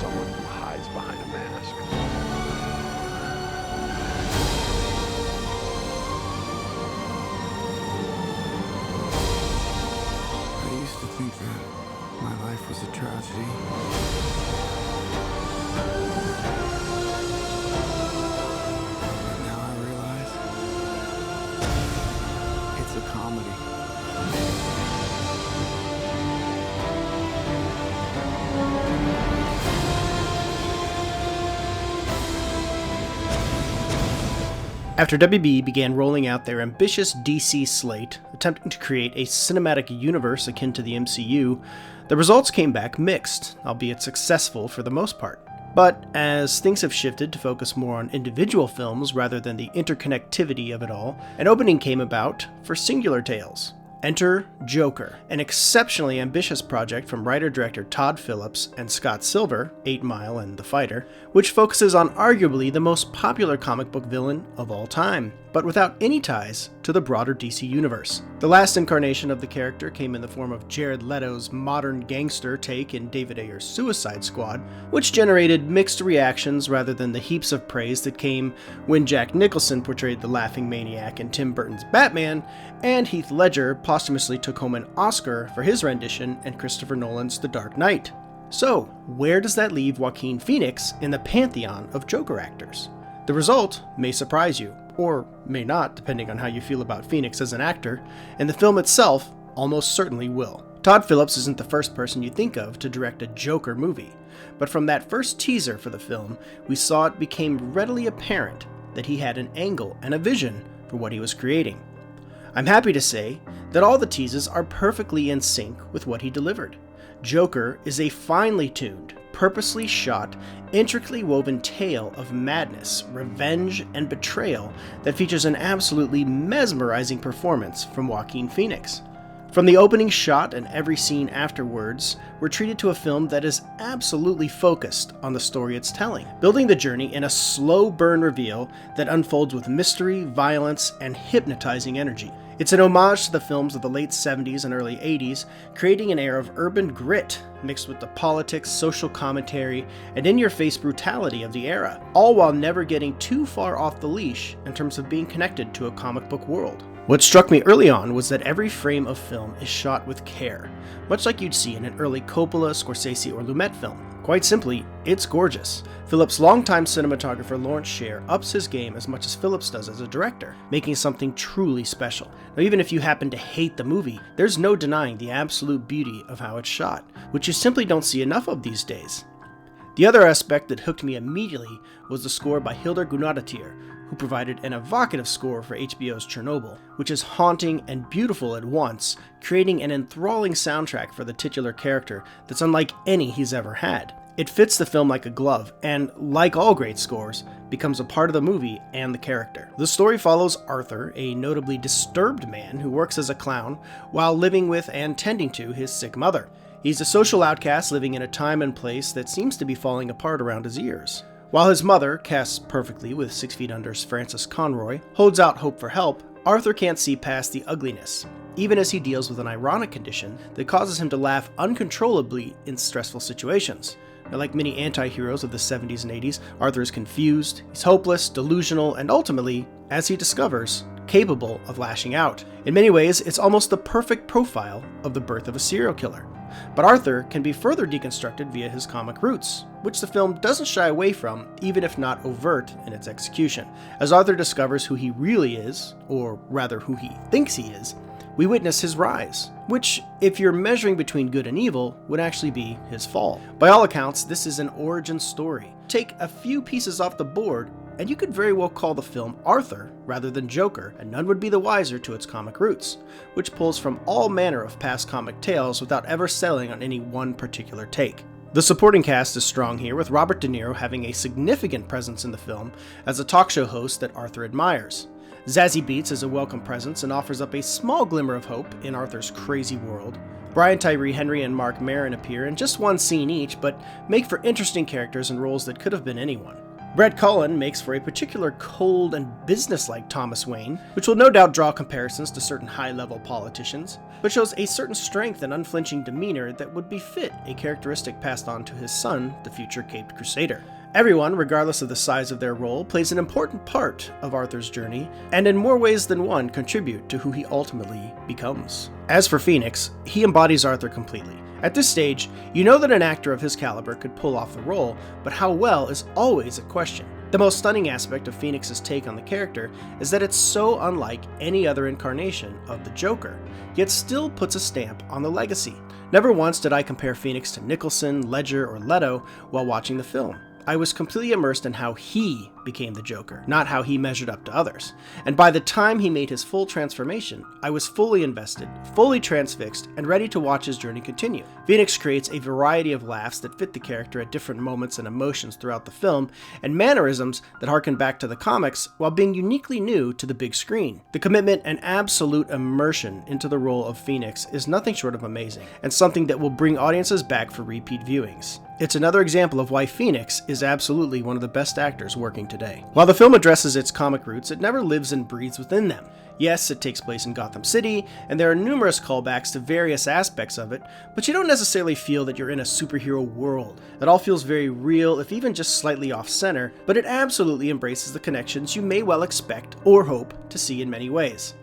someone who hides behind a mask. I used to think that my life was a tragedy. But now I realize it's a comedy. After WB began rolling out their ambitious DC slate, attempting to create a cinematic universe akin to the MCU, the results came back mixed, albeit successful for the most part. But as things have shifted to focus more on individual films rather than the interconnectivity of it all, an opening came about for singular tales. Enter Joker, an exceptionally ambitious project from writer-director Todd Phillips and Scott Silver, 8 Mile and The Fighter, which focuses on arguably the most popular comic book villain of all time, but without any ties to the broader DC universe. The last incarnation of the character came in the form of Jared Leto's modern gangster take in David Ayer's Suicide Squad, which generated mixed reactions rather than the heaps of praise that came when Jack Nicholson portrayed the laughing maniac in Tim Burton's Batman, and Heath Ledger posthumously took home an Oscar for his rendition in Christopher Nolan's The Dark Knight. So, where does that leave Joaquin Phoenix in the pantheon of Joker actors? The result may surprise you, or may not, depending on how you feel about Phoenix as an actor, and the film itself almost certainly will. Todd Phillips isn't the first person you think of to direct a Joker movie, but from that first teaser for the film, we saw it became readily apparent that he had an angle and a vision for what he was creating. I'm happy to say that all the teases are perfectly in sync with what he delivered. Joker is a finely tuned, purposely shot, intricately woven tale of madness, revenge, and betrayal that features an absolutely mesmerizing performance from Joaquin Phoenix. From the opening shot and every scene afterwards, we're treated to a film that is absolutely focused on the story it's telling, building the journey in a slow burn reveal that unfolds with mystery, violence, and hypnotizing energy. It's an homage to the films of the late 70s and early 80s, creating an air of urban grit mixed with the politics, social commentary, and in-your-face brutality of the era, all while never getting too far off the leash in terms of being connected to a comic book world. What struck me early on was that every frame of film is shot with care, much like you'd see in an early Coppola, Scorsese, or Lumet film. Quite simply, it's gorgeous. Phillips' longtime cinematographer Lawrence Sher ups his game as much as Phillips does as a director, making something truly special. Now, even if you happen to hate the movie, there's no denying the absolute beauty of how it's shot, which you simply don't see enough of these days. The other aspect that hooked me immediately was the score by Hildur Guðnadóttir, who provided an evocative score for HBO's Chernobyl, which is haunting and beautiful at once, creating an enthralling soundtrack for the titular character that's unlike any he's ever had. It fits the film like a glove, and, like all great scores, becomes a part of the movie and the character. The story follows Arthur, a notably disturbed man who works as a clown, while living with and tending to his sick mother. He's a social outcast living in a time and place that seems to be falling apart around his ears. While his mother, cast perfectly with 6 Feet Under's Frances Conroy, holds out hope for help, Arthur can't see past the ugliness, even as he deals with an ironic condition that causes him to laugh uncontrollably in stressful situations. Now, like many anti-heroes of the 70s and 80s, Arthur is confused, he's hopeless, delusional, and ultimately, as he discovers, capable of lashing out. In many ways, it's almost the perfect profile of the birth of a serial killer. But Arthur can be further deconstructed via his comic roots, which the film doesn't shy away from, even if not overt in its execution. As Arthur discovers who he really is, or rather who he thinks he is, we witness his rise, which, if you're measuring between good and evil, would actually be his fall. By all accounts, this is an origin story. Take a few pieces off the board, and you could very well call the film Arthur rather than Joker, and none would be the wiser to its comic roots, which pulls from all manner of past comic tales without ever settling on any one particular take. The supporting cast is strong here, with Robert De Niro having a significant presence in the film as a talk show host that Arthur admires. Zazie Beetz is a welcome presence and offers up a small glimmer of hope in Arthur's crazy world. Brian Tyree Henry and Mark Maron appear in just one scene each, but make for interesting characters and roles that could have been anyone. Brett Cullen makes for a particular cold and businesslike Thomas Wayne, which will no doubt draw comparisons to certain high-level politicians, but shows a certain strength and unflinching demeanor that would befit a characteristic passed on to his son, the future Caped Crusader. Everyone, regardless of the size of their role, plays an important part of Arthur's journey, and in more ways than one contribute to who he ultimately becomes. As for Phoenix, he embodies Arthur completely. At this stage, you know that an actor of his caliber could pull off the role, but how well is always a question. The most stunning aspect of Phoenix's take on the character is that it's so unlike any other incarnation of the Joker, yet still puts a stamp on the legacy. Never once did I compare Phoenix to Nicholson, Ledger, or Leto while watching the film. I was completely immersed in how he became the Joker, not how he measured up to others. And by the time he made his full transformation, I was fully invested, fully transfixed, and ready to watch his journey continue. Phoenix creates a variety of laughs that fit the character at different moments and emotions throughout the film, and mannerisms that harken back to the comics while being uniquely new to the big screen. The commitment and absolute immersion into the role of Phoenix is nothing short of amazing, and something that will bring audiences back for repeat viewings. It's another example of why Phoenix is absolutely one of the best actors working today. While the film addresses its comic roots, it never lives and breathes within them. Yes, it takes place in Gotham City, and there are numerous callbacks to various aspects of it, but you don't necessarily feel that you're in a superhero world. It all feels very real, if even just slightly off-center, but it absolutely embraces the connections you may well expect or hope to see in many ways.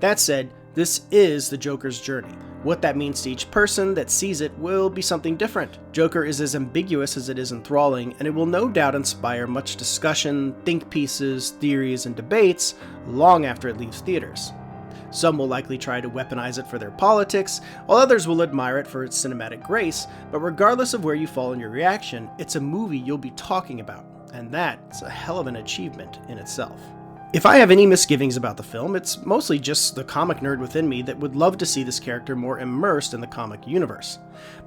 That said, this is the Joker's journey. What that means to each person that sees it will be something different. Joker is as ambiguous as it is enthralling, and it will no doubt inspire much discussion, think pieces, theories, and debates long after it leaves theaters. Some will likely try to weaponize it for their politics, while others will admire it for its cinematic grace, but regardless of where you fall in your reaction, it's a movie you'll be talking about, and that's a hell of an achievement in itself. If I have any misgivings about the film, it's mostly just the comic nerd within me that would love to see this character more immersed in the comic universe.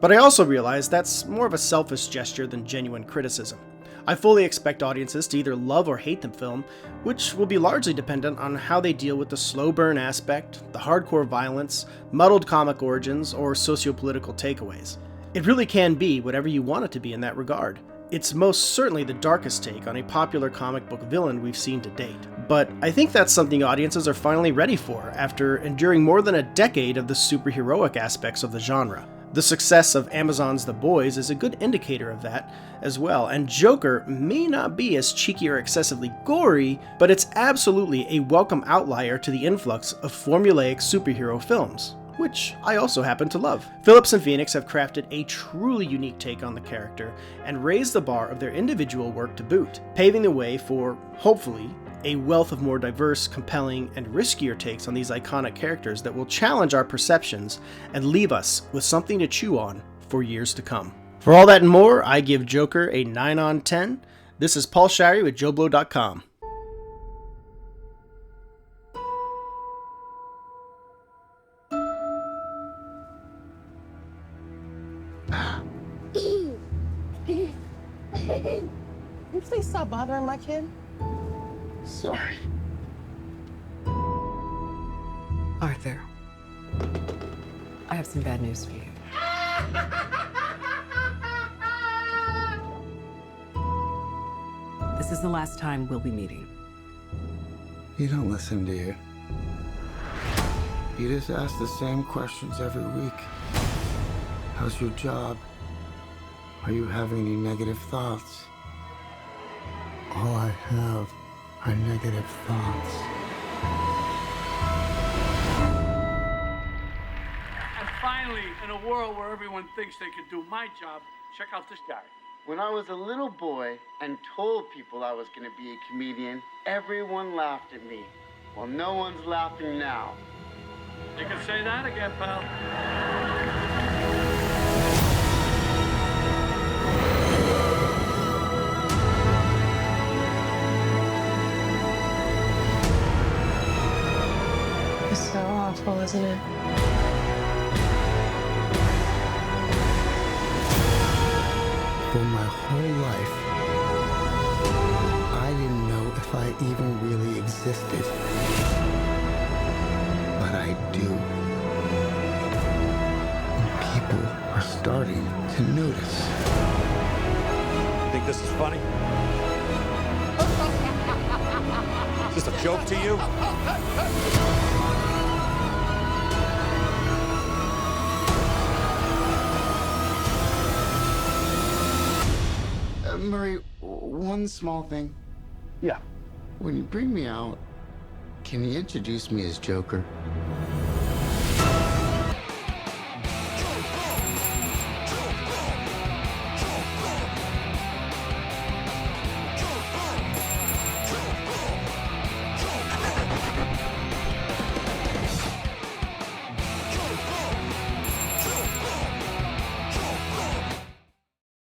But I also realize that's more of a selfish gesture than genuine criticism. I fully expect audiences to either love or hate the film, which will be largely dependent on how they deal with the slow burn aspect, the hardcore violence, muddled comic origins, or socio-political takeaways. It really can be whatever you want it to be in that regard. It's most certainly the darkest take on a popular comic book villain we've seen to date, but I think that's something audiences are finally ready for after enduring more than a decade of the superheroic aspects of the genre. The success of Amazon's The Boys is a good indicator of that as well, and Joker may not be as cheeky or excessively gory, but it's absolutely a welcome outlier to the influx of formulaic superhero films, which I also happen to love. Phillips and Phoenix have crafted a truly unique take on the character and raised the bar of their individual work to boot, paving the way for, hopefully, a wealth of more diverse, compelling, and riskier takes on these iconic characters that will challenge our perceptions and leave us with something to chew on for years to come. For all that and more, I give Joker a 9 on 10. This is Paul Shirey with JoBlo.com. Can you please stop bothering my kid? Sorry. Arthur, I have some bad news for you. This is the last time we'll be meeting. You don't listen, do you? You just ask the same questions every week. How's your job? Are you having any negative thoughts? All I have are negative thoughts. And finally, in a world where everyone thinks they could do my job, check out this guy. When I was a little boy and told people I was going to be a comedian, everyone laughed at me. Well, no one's laughing now. You can say that again, pal. It's so awful, isn't it? For my whole life, I didn't know if I even really existed. But I do. And people are starting to notice. Think this is funny? Just a joke to you? Murray, one small thing. Yeah. When you bring me out, can you introduce me as Joker?